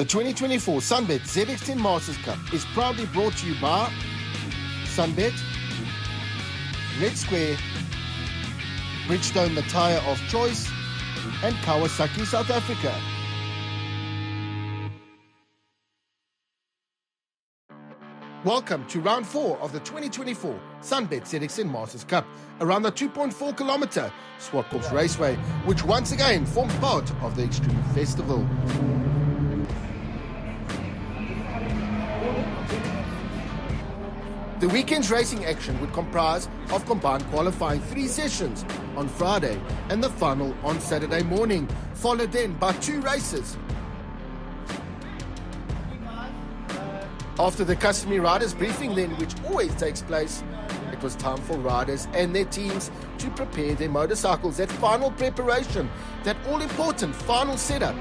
The 2024 SunBet ZX10 Masters Cup is proudly brought to you by SunBet, Red Square, Bridgestone the tyre of choice, and Kawasaki South Africa. Welcome to round 4 of the 2024 SunBet ZX10 Masters Cup around the 2.4 kilometer Zwartkops Raceway, which once again forms part of the Extreme Festival. The weekend's racing action would comprise of combined qualifying 3 sessions on Friday and the final on Saturday morning, followed then by 2 races. After the customary riders briefing then, which always takes place, it was time for riders and their teams to prepare their motorcycles. That final preparation, that all-important final setup,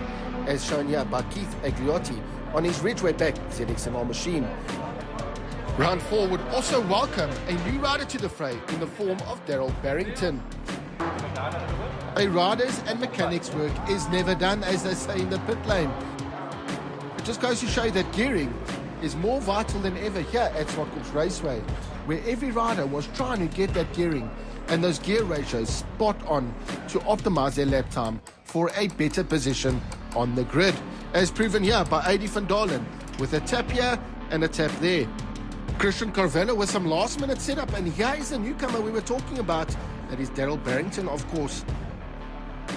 as shown here by Keith Agliotti on his Ridgeway back ZX10 machine. Round 4 would also welcome a new rider to the fray in the form of Daryl Barrington. A rider's and mechanics' work is never done, as they say in the pit lane. It just goes to show you that gearing is more vital than ever here at Zwartkops Raceway, where every rider was trying to get that gearing and those gear ratios spot on to optimize their lap time for a better position on the grid, as proven here by Adi van Dalen with a tap here and a tap there. Christian Carvalho with some last-minute setup, and here is the newcomer we were talking about. That is Daryl Barrington, of course.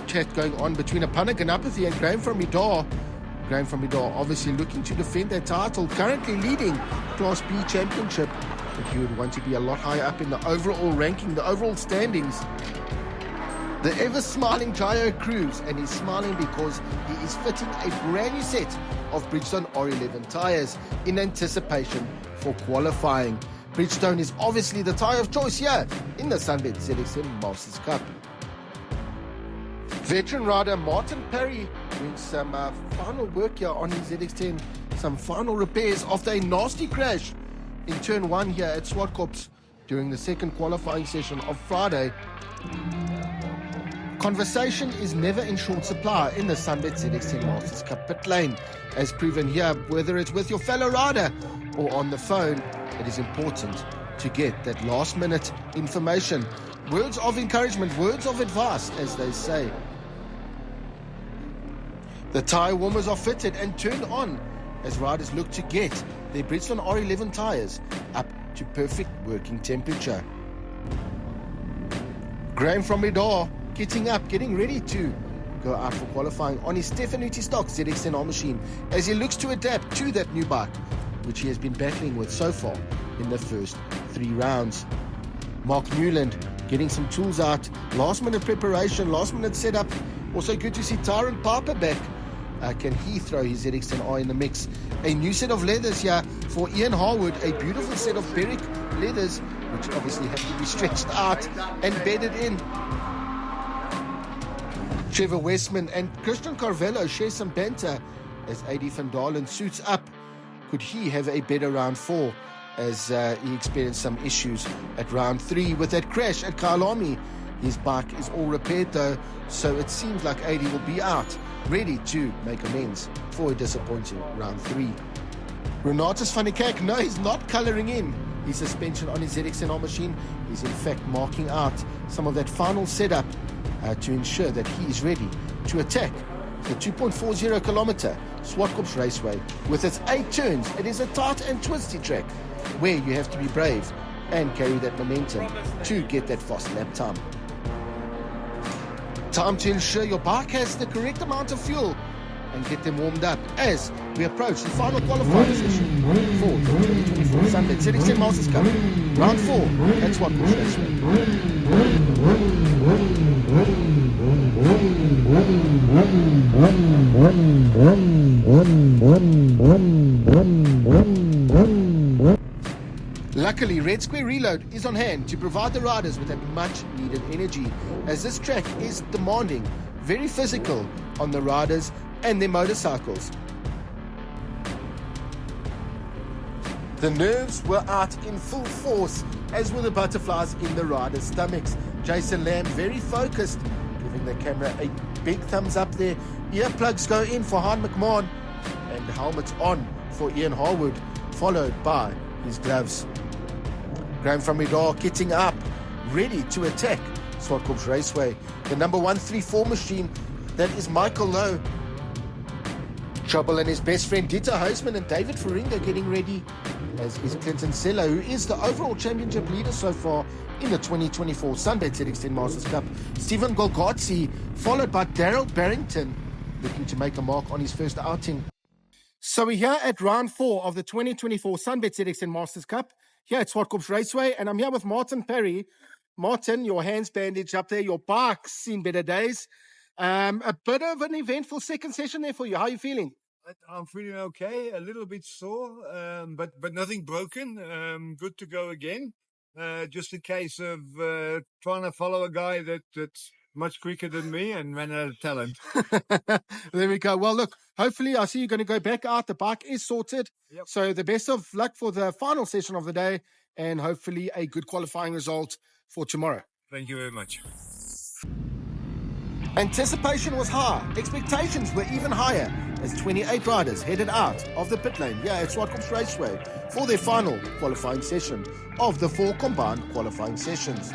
Chat going on between Apana Ganapathy and Graham from Midar. Graham from Midar obviously looking to defend their title, currently leading Class B Championship, but he would want to be a lot higher up in the overall ranking, the overall standings. The ever-smiling Jayo Cruz, and he's smiling because he is fitting a brand new set of Bridgestone R11 tyres in anticipation for qualifying. Bridgestone is obviously the tyre of choice here in the SunBet ZX10 Masters Cup. Veteran rider Martin Perry doing some final work here on his ZX10, some final repairs after a nasty crash in turn 1 here at Zwartkops during the second qualifying session of Friday. Conversation is never in short supply in the SunBet ZX10 Masters Cup pit lane, as proven here, whether it's with your fellow rider or on the phone. It is important to get that last minute information, words of encouragement, words of advice, as they say. The tyre warmers are fitted and turned on as riders look to get their Bridgestone R11 tyres up to perfect working temperature. Graham from Midar getting up, getting ready to go out for qualifying on his Stefanuti stock ZX10 machine as he looks to adapt to that new bike, which he has been battling with so far in the first 3 rounds. Mark Newland getting some tools out, last minute preparation, last minute setup. Also good to see Tyrant Piper back. Can he throw his ZX10R in the mix? A new set of leathers here for Ian Harwood, a beautiful set of Berwick leathers, which obviously have to be stretched out and bedded in. Trevor Westman and Christian Carvalho share some banter as Adi van Dalen suits up. Could he have a better round 4 as he experienced some issues at round 3 with that crash at Kyalami? His bike is all repaired though, so it seems like Adi will be out, ready to make amends for a disappointing round 3. Renatus van der Kerk, no, he's not colouring in his suspension on his ZX10 machine. He's in fact marking out some of that final setup to ensure that he is ready to attack the 2.40 kilometer Zwartkops Raceway with its 8 turns. It is a tight and twisty track where you have to be brave and carry that momentum to get that fast lap time. Time to ensure your bike has the correct amount of fuel and get them warmed up as we approach the final qualifying session for the 2024 SunBet ZX10 Masters Cup, round 4 at Zwartkops Raceway. Luckily, Red Square Reload is on hand to provide the riders with that much needed energy, as this track is demanding, very physical on the riders and their motorcycles. The nerves were out in full force, as were the butterflies in the riders' stomachs. Jason Lamb very focused, giving the camera a big thumbs up there. Earplugs go in for Han McMahon and helmets on for Ian Harwood, followed by his gloves. Graham van Midar getting up, ready to attack Zwartkops Raceway. The number 134 machine, that is Michael Lowe. Trouble and his best friend Dieter Huisman and David Feringa getting ready, as is Clinton Sella, who is the overall championship leader so far in the 2024 SunBet ZX10 Masters Cup. Stephen Golgotzi, followed by Daryl Barrington, looking to make a mark on his first outing. So we're here at round 4 of the 2024 SunBet ZX10 Masters Cup, here at Zwartkops Raceway, and I'm here with Martin Perry. Martin, your hands bandaged up there, your bike's seen better days. A bit of an eventful second session there for you. How are you feeling? I'm feeling okay, a little bit sore, but nothing broken. Good to go again. Just a case of trying to follow a guy that's much quicker than me and ran out of talent. There we go. Well, look, hopefully I see you're going to go back out. The bike is sorted. Yep. So the best of luck for the final session of the day, and hopefully a good qualifying result for tomorrow. Thank you very much. Anticipation was high. Expectations were even higher as 28 riders headed out of the pit lane here at Zwartkops Raceway for their final qualifying session of the 4 combined qualifying sessions.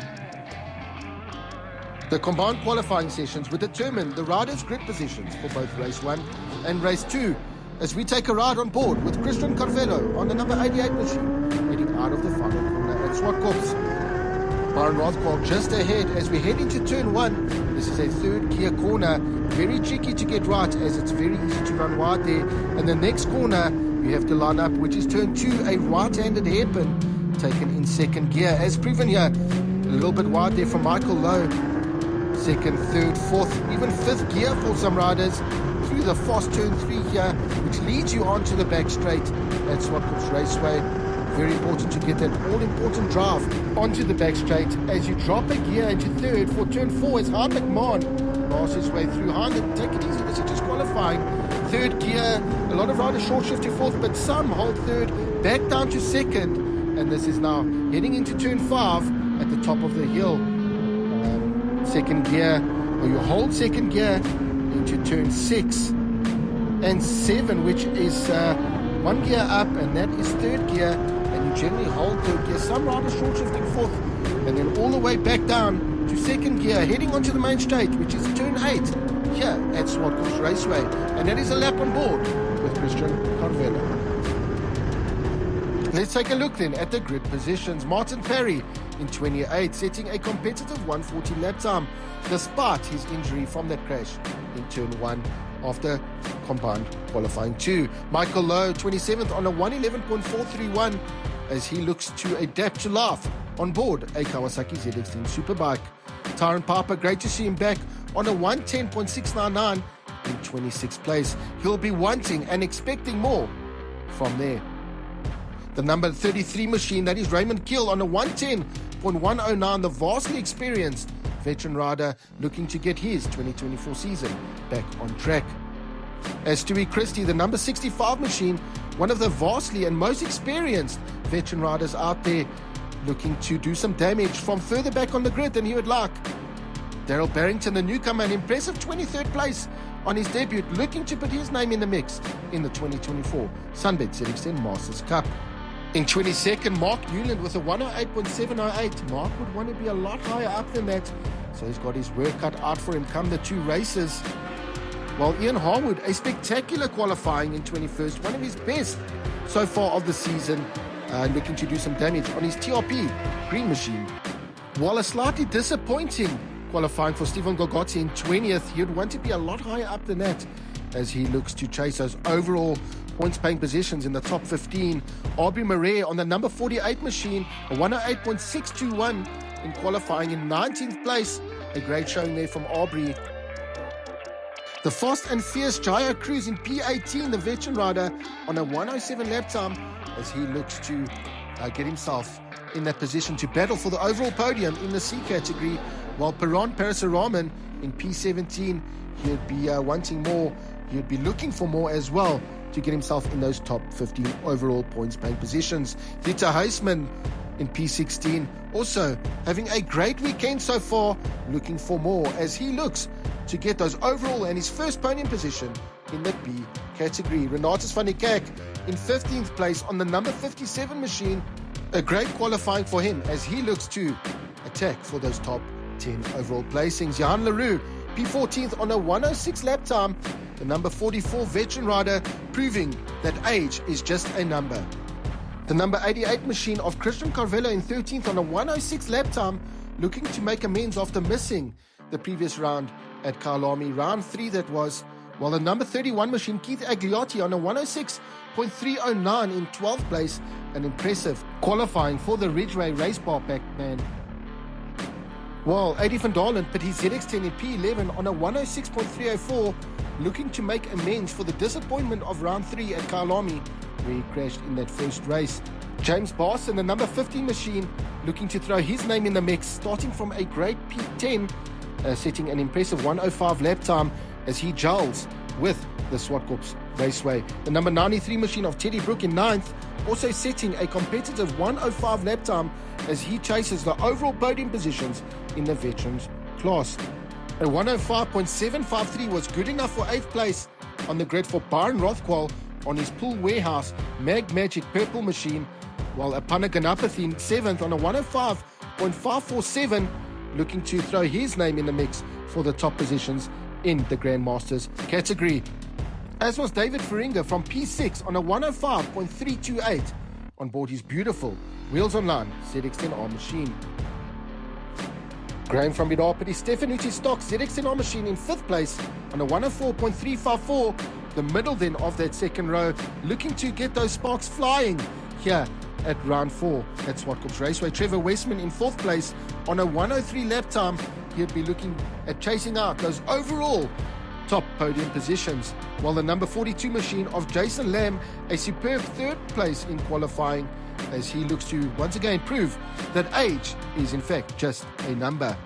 The combined qualifying sessions would determine the riders' grid positions for both race 1 and race 2, as we take a ride on board with Christian Carvello on the number 88 machine heading out of the final corner at Zwartkops. Byron Rothwell just ahead as we head into turn 1. This is a 3rd gear corner, very tricky to get right as it's very easy to run wide there. And the next corner you have to line up, which is turn 2, a right-handed hairpin taken in 2nd gear, as proven here. A little bit wide there from Michael Lowe. 2nd, 3rd, 4th, even 5th gear for some riders through the fast turn 3 here, which leads you onto the back straight at Zwartkops Raceway. Very important to get that all-important drive onto the back straight as you drop a gear into 3rd for turn 4 as Heinrich Mann bars his way through. Heinrich, take it easy, this is just qualifying. 3rd gear, a lot of riders short shift to 4th, but some hold 3rd, back down to 2nd, and this is now heading into turn 5 at the top of the hill. 2nd gear, or you hold 2nd gear into turn 6 and 7, which is 1 gear up, and that is 3rd gear, and you generally hold 3rd gear. Some riders short shifting 4th, and then all the way back down to 2nd gear, heading onto the main straight, which is turn 8 here at Zwartkops Raceway, and that is a lap on board with Christian Carvello. Let's take a look then at the grid positions. Martin Perry in 28, setting a competitive 1:40 lap time, despite his injury from that crash in turn 1 after combined qualifying 2. Michael Lowe, 27th on a 1:11.431, as he looks to adapt to life on board a Kawasaki ZX10 Superbike. Tyron Piper, great to see him back on a 1:10.699 in 26th place. He'll be wanting and expecting more from there. The number 33 machine, that is Raymond Gill on a 1:10.109, the vastly experienced veteran rider looking to get his 2024 season back on track. As Stewie Christie, the number 65 machine, one of the vastly and most experienced veteran riders out there, looking to do some damage from further back on the grid than he would like. Daryl Barrington, the newcomer, an impressive 23rd place on his debut, looking to put his name in the mix in the 2024 SunBet ZX10 Masters Cup. In 22nd, Mark Newland with a 108.708. Mark would want to be a lot higher up than that, so he's got his work cut out for him come the 2 races. While Ian Harwood, a spectacular qualifying in 21st, one of his best so far of the season, looking to do some damage on his TRP green machine. While a slightly disappointing qualifying for Stephen Golgotzi in 20th, he would want to be a lot higher up than that as he looks to chase those overall points-paying positions in the top 15. Aubrey Murray on the number 48 machine, a 108.621 in qualifying in 19th place. A great showing there from Aubrey. The fast and fierce Jaya Cruz in P18, the veteran rider, on a 107 lap time as he looks to get himself in that position to battle for the overall podium in the C category, while Peron Parasaraman in P17, he'd be wanting more, he'd be looking for more as well to get himself in those top 15 overall points-paying positions. Dieter Huisman in P16, also having a great weekend so far, looking for more as he looks to get those overall and his first podium position in the B category. Renatus van der Kerk in 15th place on the number 57 machine. A great qualifying for him as he looks to attack for those top 10 overall placings. Johan Leroux, P14th on a 106 lap time. The number 44 veteran rider proving that age is just a number. The number 88 machine of Christian Carvello in 13th on a 106 lap time, looking to make amends after missing the previous round at Kyalami, round 3 that was. While the number 31 machine Keith Agliotti on a 106.309 in 12th place, an impressive qualifying for the Ridgeway race bar back man. While Adi van Dalen put his ZX10 in P11 on a 106.304, looking to make amends for the disappointment of round 3 at Kyalami, where he crashed in that first race. James Barson, the number 15 machine, looking to throw his name in the mix, starting from a great P10, setting an impressive 105 lap time as he gels with the Zwartkops Raceway. The number 93 machine of Teddy Brook in 9th, also setting a competitive 105 lap time as he chases the overall podium positions in the veterans class. A 105.753 was good enough for 8th place on the grid for Byron Rothquell on his Pool Warehouse Mag Magic Purple machine, while Apana Ganapathy in 7th on a 105.547, looking to throw his name in the mix for the top positions in the Grandmasters category. As was David Feringa from P6 on a 105.328 on board his beautiful Wheels Online ZX10R machine. Graham from Bidapati, Stefanucci Stock ZX10R machine in 5th place on a 104.354, the middle then of that second row, looking to get those sparks flying here at round 4 at Zwartkops Raceway. Trevor Westman in 4th place on a 103 lap time. He'd be looking at chasing out those overall top podium positions, while the number 42 machine of Jason Lamb, a superb 3rd place in qualifying, as he looks to once again prove that age is in fact just a number.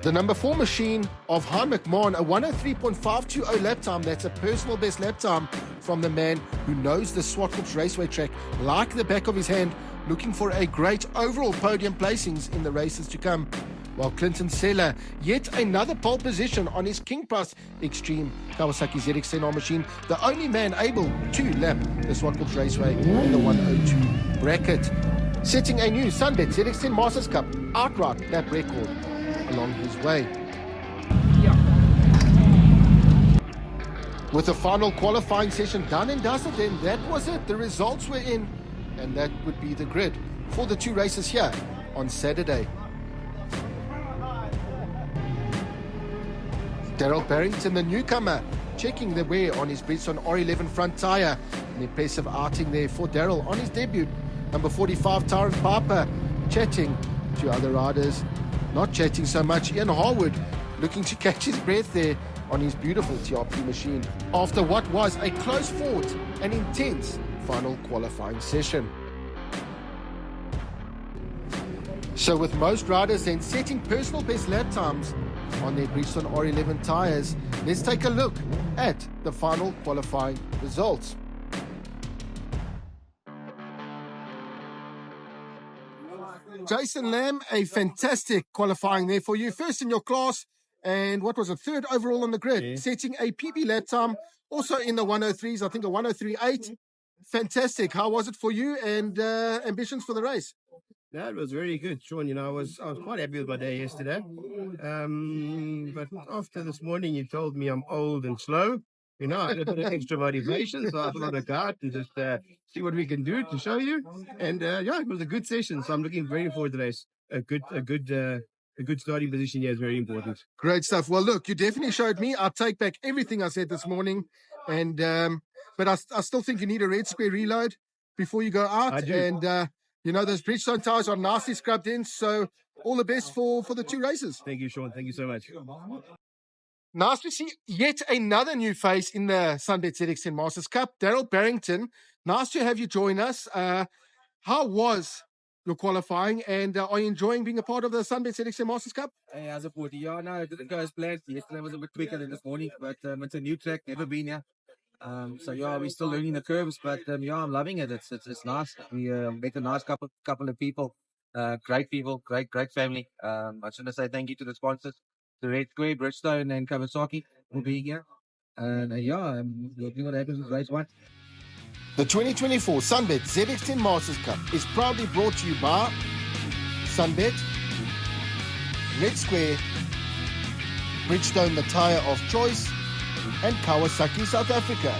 The number 4 machine of Han McMahon, a 103.520 lap time. That's a personal best lap time from the man who knows the Zwartkops Raceway track like the back of his hand, looking for a great overall podium placings in the races to come. While Clinton Seller, yet another pole position on his King Plus Extreme Kawasaki ZX10R machine, the only man able to lap the Zwartkops Raceway in the 102 bracket, setting a new SunBet ZX10 Masters Cup outright lap record along his way. With the final qualifying session done and dusted, then that was it. The results were in, and that would be the grid for the 2 races here on Saturday. Daryl Barrington, the newcomer, checking the wear on his Bridgestone R11 front tyre. An impressive outing there for Daryl on his debut. Number 45, Tyrant Piper, chatting to other riders. Not chatting so much, Ian Harwood, looking to catch his breath there on his beautiful TRP machine after what was a close fought and intense final qualifying session. So with most riders then setting personal best lap times on their Bridgestone R11 tyres, let's take a look at the final qualifying results. Jason Lamb, a fantastic qualifying there for you. First in your class, and what was it, 3rd overall on the grid, setting a PB lap time, also in the 103s, I think a 103.8. Fantastic. How was it for you and ambitions for the race? Yeah, it was very good, Sean. You know, I was quite happy with my day yesterday. But after this morning, you told me I'm old and slow. You know, I had a bit of extra motivation, so I thought I'd go out and just see what we can do to show you. And yeah, it was a good session, so I'm looking very forward to the race. A good starting position here is very important. Great stuff. Well, look, you definitely showed me. I'll take back everything I said this morning, and but I still think you need a red square reload before you go out. I do. And you know, those Bridgestone tires are nicely scrubbed in, so all the best for the 2 races. Thank you, Sean. Thank you so much. Nice to see yet another new face in the SunBet ZX10 Masters Cup. Daryl Barrington, nice to have you join us. How was your qualifying, and are you enjoying being a part of the SunBet ZX10 Masters Cup? Hey, as a 40, yeah, no, it didn't go as planned. Yesterday was a bit quicker than this morning, but it's a new track, never been here. So yeah, we're still learning the curves, but yeah, I'm loving it. It's nice. We met a nice couple of people, great people, great family. I just want to say thank you to the sponsors, the Red Square, Bridgestone, and Kawasaki for being here. And yeah, I'm looking what happens with race 1. The 2024 SunBet ZX10 Masters Cup is proudly brought to you by SunBet, Red Square, Bridgestone the tyre of choice, and Kawasaki South Africa.